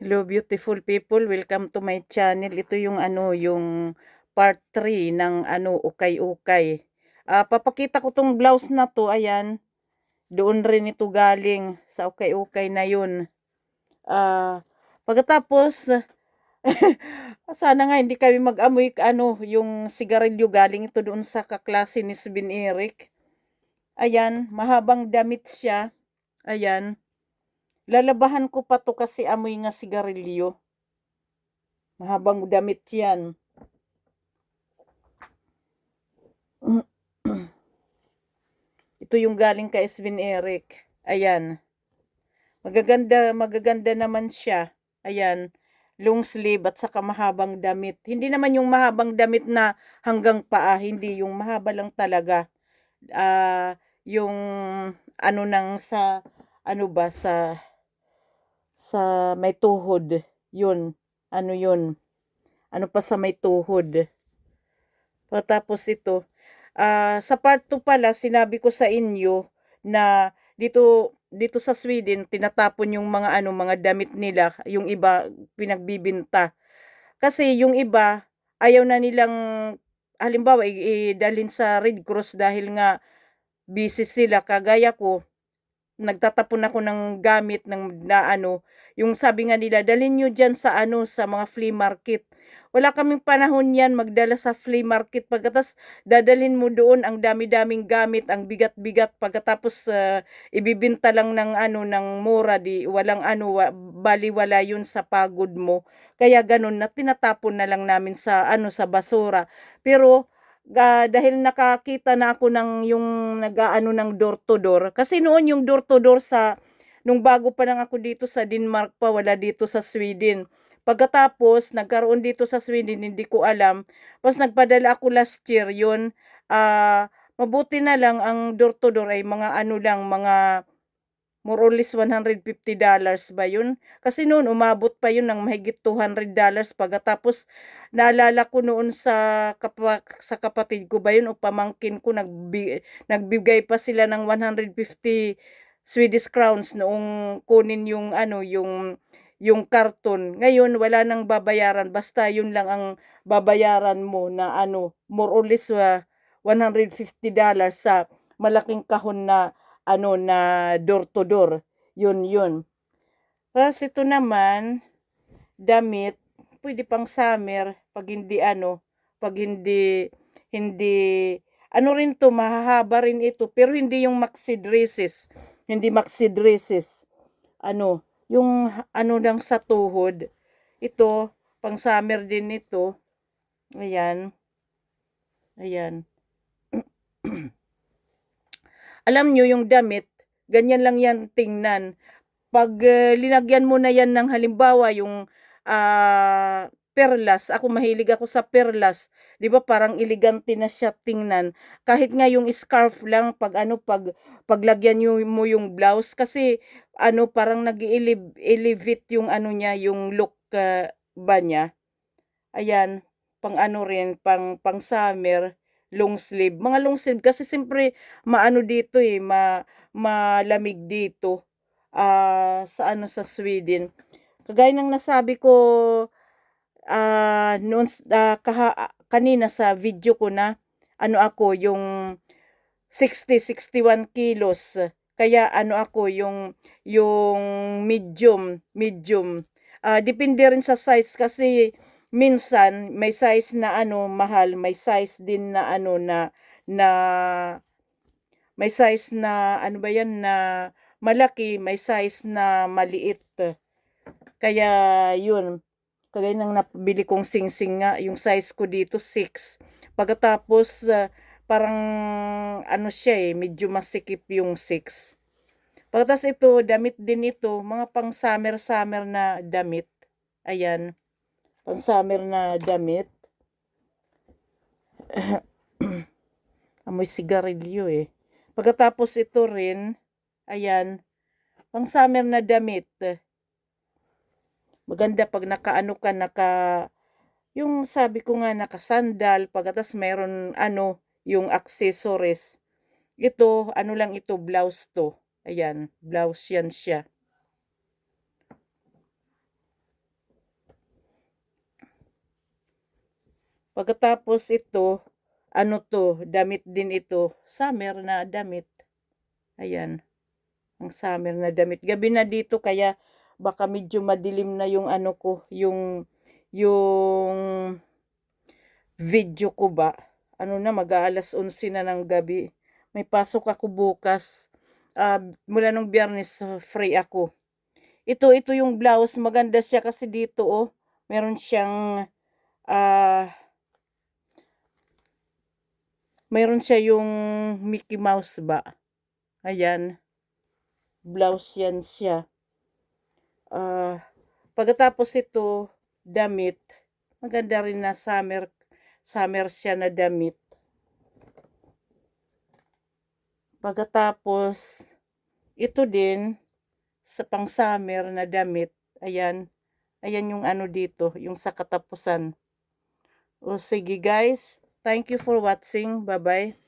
Hello beautiful people, welcome to my channel. Ito yung yung part 3 ng ukay-ukay. Papakita ko tong blouse na to, ayan. Doon rin ito galing sa ukay-ukay na yun. Pagkatapos, sana nga hindi kami mag-amoy yung sigarilyo, galing ito doon sa kaklase ni Sven Eric. Ayan, mahabang damit siya. Ayan. Lalabahan ko pa to kasi amoy nga sigarilyo. Mahabang damit yan. Ito yung galing kay Sven Eric. Ayan. Magaganda naman siya. Ayan. Long sleeve at saka mahabang damit. Hindi naman yung mahabang damit na hanggang paa. Hindi. Yung mahaba lang talaga. Yung nang sa, sa may tuhod. Yun. Yun. Ano pa sa may tuhod. Tapos ito. Sa part 2 pala, sinabi ko sa inyo na dito sa Sweden, tinatapon yung mga damit nila, yung iba pinagbibinta. Kasi yung iba, ayaw na nilang, halimbawa, idalhin sa Red Cross dahil nga busy sila, kagaya ko, nagtatapon ako ng gamit yung sabi nga nila, dalhin nyo dyan sa sa mga flea market. Wala kaming panahon yan magdala sa flea market. Pagkatapos dadalhin mo doon ang dami-daming gamit, ang bigat-bigat. Pagkatapos ibibinta lang ng ng mura, di walang baliwala yun sa pagod mo. Kaya ganun na tinatapon na lang namin sa sa basura. Pero dahil nakakita na ako ng yung nag-aano ng door to door. Kasi noon yung door to door nung bago pa lang ako dito sa Denmark pa, wala dito sa Sweden. Pagkatapos, nagkaroon dito sa Sweden, hindi ko alam. Tapos nagpadala ako last year, yun. Mabuti na lang ang door to door ay mga mga more or less $150 ba yun? Kasi noon umabot pa yun ng mahigit $200. Pagkatapos naalala ko noon sa kapatid ko ba yun o pamangkin ko, nagbigay pa sila ng 150 Swedish crowns noong kunin yung yung karton. Ngayon wala nang babayaran, basta yun lang ang babayaran mo na more or less $150 sa malaking kahon na na door to door. Yun. Tapos ito naman, damit, pwede pang summer, pag hindi, rin to, mahahaba rin ito, pero hindi yung maxi dresses. Hindi maxi dresses. Yung lang sa tuhod. Ito, pang summer din ito. Ayan. Alam nyo yung damit, ganyan lang yan tingnan. Pag linagyan mo na yan ng halimbawa yung perlas, ako mahilig ako sa perlas. 'Di ba parang elegante na siya tingnan. Kahit nga yung scarf lang pag paglagyan mo yung blouse kasi parang nag-elevate yung niya, yung look ba niya. Ayan, pang rin, pang summer, long sleeve. Mga long sleeve kasi siyempre dito malamig dito sa Sweden. Kagaya ng nasabi ko noon kanina sa video ko na ako yung 61 kilos. Kaya ako yung medium. Depende rin sa size kasi minsan may size na mahal, may size din na na may size na ba yan, na malaki, may size na maliit. Kaya yun, kagaya ng nabili kong singsing nga, yung size ko dito 6. Pagkatapos parang siya medyo masikip yung 6. Pagkatapos ito, damit din ito, mga pang summer na damit. Ayan, pang summer na damit. Amoy sigarilyo eh. Pagkatapos ito rin, ayan, pang summer na damit. Maganda pag yung sabi ko nga nakasandal, pagkatapos mayroon yung accessories. Ito, lang ito, blouse to. Ayan, blouse yan siya. Pagkatapos ito, ano to, damit din ito. Summer na damit. Ayan, ang summer na damit. Gabi na dito kaya baka medyo madilim na yung ano ko, yung video ko ba. Ano na, mag-aalas 11 na ng gabi. May pasok ako bukas. Mula nung Biyernes, free ako. Ito yung blouse. Maganda siya kasi dito, oh. Meron siyang, meron siya yung Mickey Mouse ba. Ayan. Blouse yan siya. Pagkatapos ito, damit. Maganda rin na summer siya na damit. Pagkatapos, ito din, sa pang summer na damit. Ayan. Ayan yung ano dito, yung sa katapusan. O sige guys, thank you for watching. Bye-bye.